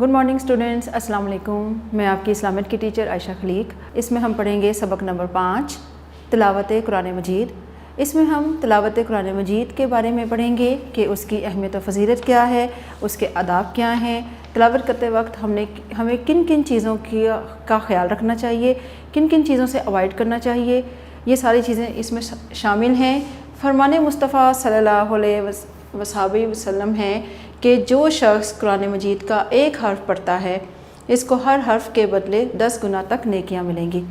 Good morning students, अस्सलाम वालेकुम। मैं आपकी इस्लामियत की टीचर आयशा खलीक। इसमें हम पढ़ेंगे सबक नंबर 5 तिलावत कुरान मजीद। इसमें हम तिलावत कुरान मजीद के बारे में पढ़ेंगे कि उसकी अहमियत और फ़जीलत क्या है, उसके आदाब क्या हैं, तिलावत करते वक्त हमें किन किन चीज़ों का ख्याल रखना चाहिए, किन किन चीज़ों से अवॉइड करना चाहिए, ये सारी चीज़ें इसमें शामिल हैं। फरमान मुस्तफ़ा सल्लल्लाहु अलैहि वसल्लम है कि जो शख्स कुरान मजीद का एक हर्फ पढ़ता है इसको हर हर्फ के बदले 10 गुना तक नेकियां मिलेंगी।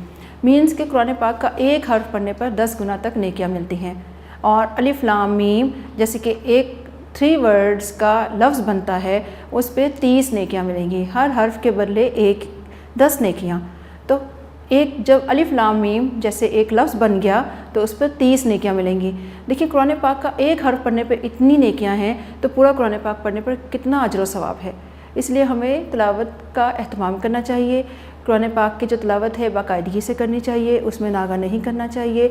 मीन्स कि कुरान पाक का एक हर्फ पढ़ने पर 10 गुना तक नेकियां मिलती हैं। और अलिफ लाम मीम जैसे कि एक 3 वर्ड्स का लफ्ज़ बनता है उस पर 30 नेकियां मिलेंगी, हर हर्फ के बदले 10 नेकियां। तो एक जब अलिफ लाम मीम जैसे एक लफ्ज़ बन गया तो उस पर 30 नेकियां मिलेंगी। देखिए कुरान पाक का एक हर्फ पढ़ने पे इतनी नेकियां हैं तो पूरा कुरान पाक पढ़ने पर कितना अजर व सवाब है। इसलिए हमें तिलावत का एहतमाम करना चाहिए। कुरान पाक की जो तिलावत है बाकायदगी से करनी चाहिए, उसमें नागा नहीं करना चाहिए।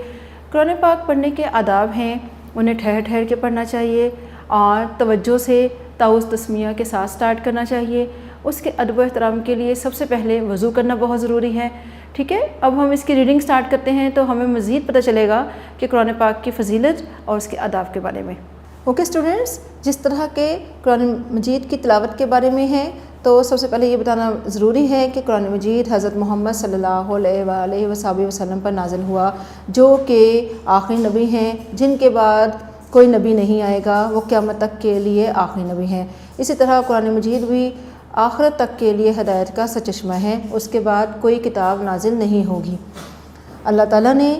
कुरान पाक पढ़ने के आदाब हैं, उन्हें ठहर ठहर के पढ़ना चाहिए और तवज्जो से ताउज़ तस्मिया के साथ स्टार्ट करना चाहिए। उसके अदब व एहतराम के लिए सबसे पहले वज़ू करना बहुत ज़रूरी है। ठीक है, अब हम इसकी रीडिंग स्टार्ट करते हैं तो हमें मज़ीद पता चलेगा कि कुरान पाक की फ़जीलत और उसके आदाब के बारे में। ओके स्टूडेंट्स, जिस तरह के कुरान मजीद की तिलावत के बारे में है तो सबसे पहले ये बताना ज़रूरी है कि कुरान मजीद हज़रत मोहम्मद सल्लल्लाहु अलैहि वसल्लम पर नाज़िल हुआ, जो कि आखिरी नबी हैं, जिनके बाद कोई नबी नहीं आएगा, वो क़यामत तक के लिए आखिरी नबी हैं। इसी तरह कुरान मजीद भी आखिरत तक के लिए हिदायत का सचश्मा है, उसके बाद कोई किताब नाजिल नहीं होगी। अल्लाह ताला ने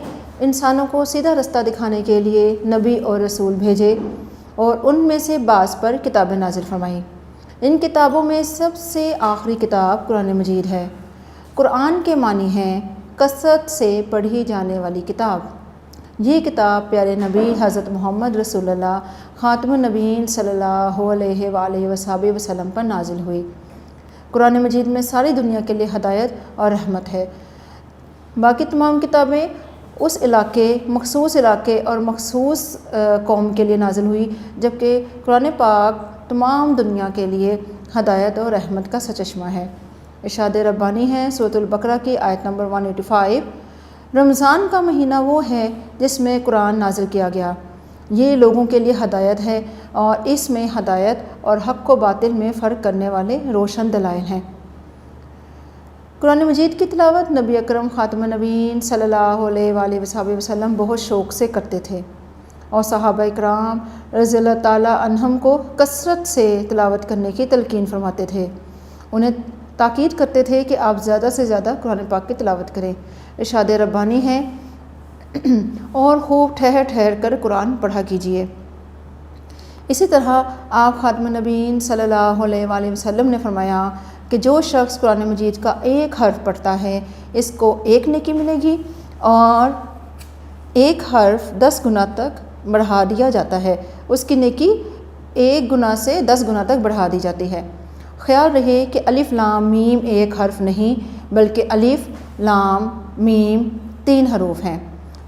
इंसानों को सीधा रास्ता दिखाने के लिए नबी और रसूल भेजे और उनमें से बाज़ पर किताबें नाजिल फरमाई। इन किताबों में सबसे आखिरी किताब कुरान मजीद है। कुरान के मानी हैं कसरत से पढ़ी जाने वाली किताब। ये किताब प्यारे नबी हज़रत मोहम्मद रसूलुल्लाह ख़ातमुन नबीयीन सल्लल्लाहु अलैहि वसल्लम पर नाजिल हुई। कुरान मजीद में सारी दुनिया के लिए हदायत और रहमत है। बाकी तमाम किताबें उस इलाके, मखसूस इलाके और मखसूस कौम के लिए नाजिल हुई, जबकि कुरान पाक तमाम दुनिया के लिए हदायत और रहमत का सचश्मा है। इरशाद रब्बानी है सूरह बकरा की आयत नंबर 185, रमज़ान का महीना वो है जिसमें कुरान नाजिल किया गया, ये लोगों के लिए हदायत है और इसमें हदायत और हक़ व बातिल में फ़र्क करने वाले रोशन दलाइल हैं। कुरान मजीद की तिलावत नबी अकरम ख़ातमुन नबीयीन सल्लल्लाहु अलैहि वसल्लम बहुत शौक़ से करते थे और सहाबा इकराम रज़ियल्लाहु ताला अन्हुम को कसरत से तिलावत करने की तलकीन फरमाते थे। उन्हें ताकीद करते थे कि आप ज़्यादा से ज़्यादा कुरान पाक की तिलावत करें। इरशाद रब्बानी है और खूब ठहर ठहर कर कुरान पढ़ा कीजिए। इसी तरह आप ख़ातमुन नबीयीन सल्लल्लाहु अलैहि वसल्लम ने फरमाया कि जो शख्स कुरान मजीद का एक हर्फ पढ़ता है इसको 1 नेकी मिलेगी और एक हर्फ 10 गुना तक बढ़ा दिया जाता है। उसकी नेकी 1 गुना से 10 गुना तक बढ़ा दी जाती है। ख्याल रहे कि अलिफ लाम मीम एक हर्फ नहीं बल्कि अलिफ लाम मीम 3 हरूफ हैं,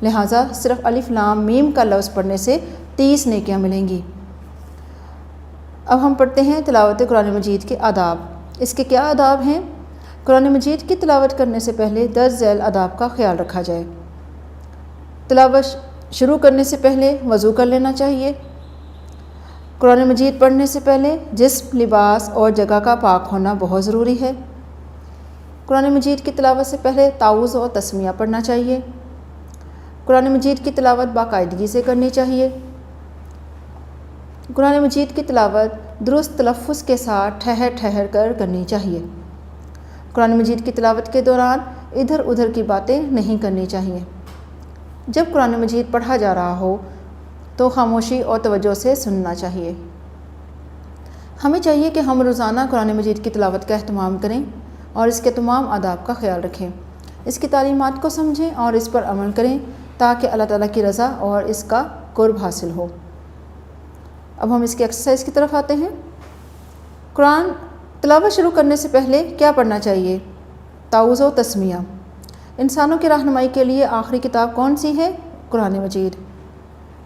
लिहाजा सिर्फ अलिफ लाम मीम का लफ्ज़ पढ़ने से 30 नेकियां मिलेंगी। अब हम पढ़ते हैं तिलावत कुरान मजीद के आदाब। इसके क्या आदाब हैं? कुरान मजीद की तिलावत करने से पहले दर्ज झैल आदाब का ख्याल रखा जाए। तिलावत शुरू करने से पहले वज़ू कर लेना चाहिए। कुरान मजीद पढ़ने से पहले जिस्म, लिबास और जगह का पाक होना बहुत ज़रूरी है। कुरान मजीद की तिलावत से पहले ताउज़ और तस्मिया पढ़ना चाहिए। कुरान मजीद की तिलावत बाकायदगी से करनी चाहिए। कुरान मजीद की तिलावत दुरुस्त तलफ़्फ़ुज़ के साथ ठहर ठहर कर करनी चाहिए। कुरान मजीद की तिलावत के दौरान इधर उधर की बातें नहीं करनी चाहिए। जब कुरान मजीद पढ़ा जा रहा हो तो खामोशी और तवज्जो से सुनना चाहिए। हमें चाहिए कि हम रोज़ाना कुरान मजीद की तिलावत का एहतमाम करें और इसके तमाम आदाब का ख्याल रखें, इसकी तालीमात को समझें और इस पर अमल करें ताकि अल्लाह ताला की रज़ा और इसका कुर्ब हासिल हो। अब हम इसकी एक्सरसाइज की तरफ आते हैं। कुरान तिलावत शुरू करने से पहले क्या पढ़ना चाहिए? ताउज़ व तस्मिया। इंसानों की रहनुमाई के लिए आखिरी किताब कौन सी है? कुरान मजीद।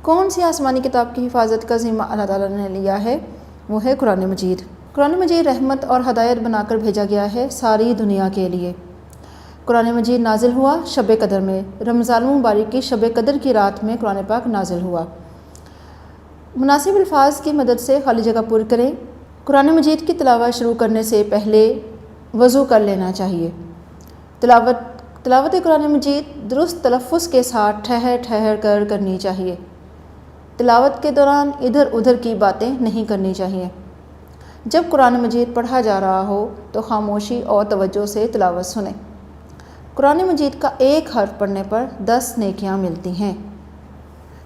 कौन सी आसमानी किताब की हिफाजत का ज़िम्मा अल्लाह ताला ने लिया है? वो है कुरान मजीद। قرآن مجید رحمت اور ہدایت بنا کر بھیجا گیا ہے ساری دنیا کے لیے۔ قرآن مجید نازل ہوا شب قدر میں، رمضان المبارک کی شب قدر کی رات میں قرآن پاک نازل ہوا۔ مناسب الفاظ کی مدد سے خالی جگہ پر کریں۔ قرآن مجید کی تلاوت شروع کرنے سے پہلے وضو کر لینا چاہیے۔ تلاوت قرآن مجید درست تلفظ کے ساتھ ٹھہر ٹھہر کر کرنی چاہیے۔ تلاوت کے دوران ادھر ادھر کی باتیں نہیں کرنی چاہیے۔ جب قرآن مجید پڑھا جا رہا ہو تو خاموشی اور توجہ سے تلاوت سنیں۔ قرآن مجید کا ایک حرف پڑھنے پر 10 نیکیاں ملتی ہیں۔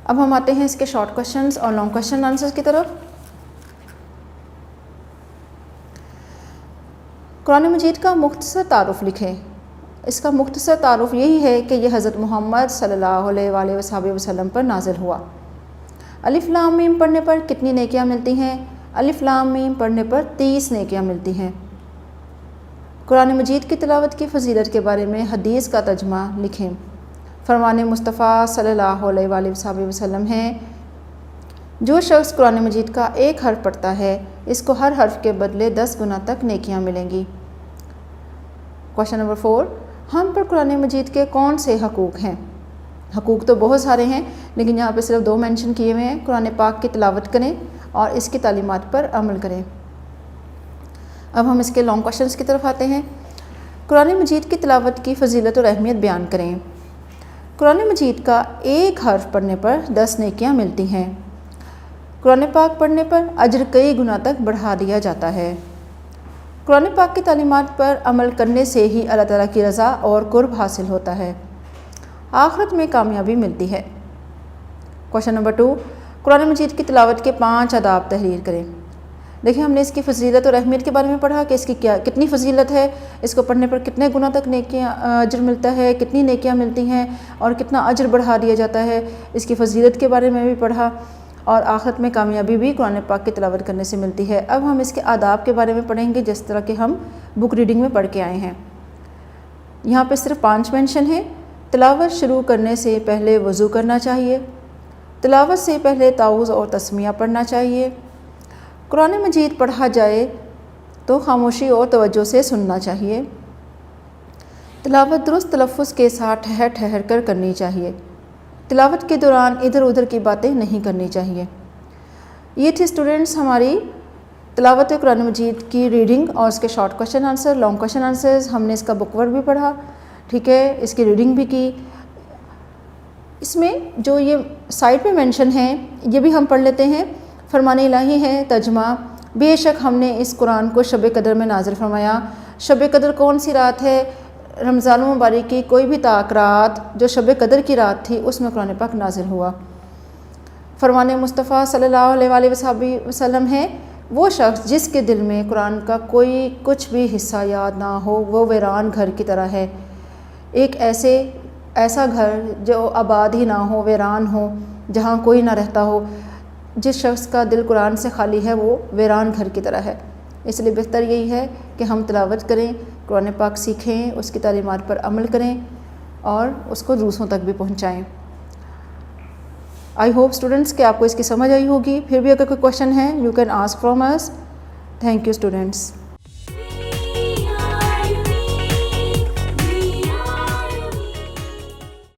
اب ہم آتے ہیں اس کے شارٹ کوشچنز اور لانگ کوشچن آنسرز کی طرف۔ قرآن مجید کا مختصر تعارف لکھیں۔ اس کا مختصر تعارف یہی ہے کہ یہ حضرت محمد صلی اللہ علیہ وآلہ وسلم پر نازل ہوا۔ الف لام میم پڑھنے پر کتنی نیکیاں ملتی ہیں؟ الف لام میم پڑھنے پر 30 نیکیاں ملتی ہیں۔ قرآن مجید کی تلاوت کی فضیلت کے بارے میں حدیث کا ترجمہ لکھیں۔ فرمان مصطفیٰ صلی اللہ علیہ وآلہ وسلم ہے، جو شخص قرآن مجید کا ایک حرف پڑھتا ہے اس کو ہر حرف کے بدلے 10 گنا تک نیکیاں ملیں گی۔ کوشچن نمبر 4، ہم پر قرآن مجید کے کون سے حقوق ہیں؟ حقوق تو بہت سارے ہیں لیکن یہاں پہ صرف 2 مینشن کیے ہوئے ہیں۔ قرآن پاک کی تلاوت کریں اور اس کی تعلیمات پر عمل کریں۔ اب ہم اس کے لانگ کوشچنز کی طرف آتے ہیں۔ قرآن مجید کی تلاوت کی فضیلت اور اہمیت بیان کریں۔ قرآن مجید کا ایک حرف پڑھنے پر 10 نیکیاں ملتی ہیں۔ قرآن پاک پڑھنے پر اجر کئی گنا تک بڑھا دیا جاتا ہے۔ قرآن پاک کی تعلیمات پر عمل کرنے سے ہی اللہ تعالیٰ کی رضا اور قرب حاصل ہوتا ہے، آخرت میں کامیابی ملتی ہے۔ کوشچن نمبر 2، قرآن مجید کی تلاوت کے 5 آداب تحریر کریں۔ دیکھیں ہم نے اس کی فضیلت اور اہمیت کے بارے میں پڑھا کہ اس کی کتنی فضیلت ہے، اس کو پڑھنے پر کتنے گنا تک نیکیاں اجر ملتا ہے، کتنی نیکیاں ملتی ہیں اور کتنا اجر بڑھا دیا جاتا ہے، اس کی فضیلت کے بارے میں بھی پڑھا، اور آخرت میں کامیابی بھی قرآن پاک کی تلاوت کرنے سے ملتی ہے۔ اب ہم اس کے آداب کے بارے میں پڑھیں گے جس طرح کہ ہم بک ریڈنگ میں پڑھ کے آئے ہیں۔ یہاں پہ صرف 5 مینشن ہیں۔ تلاوت شروع کرنے سے پہلے وضو کرنا چاہیے، تلاوت سے پہلے تعوذ اور تسمیہ پڑھنا چاہیے، قرآن مجید پڑھا جائے تو خاموشی اور توجہ سے سننا چاہیے، تلاوت درست تلفظ کے ساتھ ٹھہر ٹھہر کر کرنی چاہیے، تلاوت کے دوران ادھر ادھر کی باتیں نہیں کرنی چاہیے۔ یہ تھی اسٹوڈنٹس ہماری تلاوت قرآن مجید کی ریڈنگ اور اس کے short question answer, long question answers. ہم نے اس کا بک ورک بھی پڑھا، ٹھیک ہے، اس کی ریڈنگ بھی کی۔ اس میں جو یہ سائٹ پہ مینشن ہیں یہ بھی ہم پڑھ لیتے ہیں۔ فرمان الہی ہے ترجمہ، بے شک ہم نے اس قرآن کو شب قدر میں نازل فرمایا۔ شب قدر کون سی رات ہے؟ رمضان المبارک کی کوئی بھی طاق رات جو شب قدر کی رات تھی اس میں قرآن پاک نازل ہوا۔ فرمان مصطفیٰ صلی اللہ علیہ وآلہ وسلم ہے، وہ شخص جس کے دل میں قرآن کا کوئی کچھ بھی حصہ یاد نہ ہو وہ ویران گھر کی طرح ہے۔ ایک ایسا گھر جو آباد ہی نہ ہو، ویران ہو، جہاں کوئی نہ رہتا ہو، جس شخص کا دل قرآن سے خالی ہے وہ ویران گھر کی طرح ہے۔ اس لیے بہتر یہی ہے کہ ہم تلاوت کریں، قرآن پاک سیکھیں، اس کی تعلیمات پر عمل کریں اور اس کو دوسروں تک بھی پہنچائیں۔ آئی ہوپ اسٹوڈنٹس کہ آپ کو اس کی سمجھ آئی ہوگی۔ پھر بھی اگر کوئی کویشچن ہے you can ask from us. Thank you students.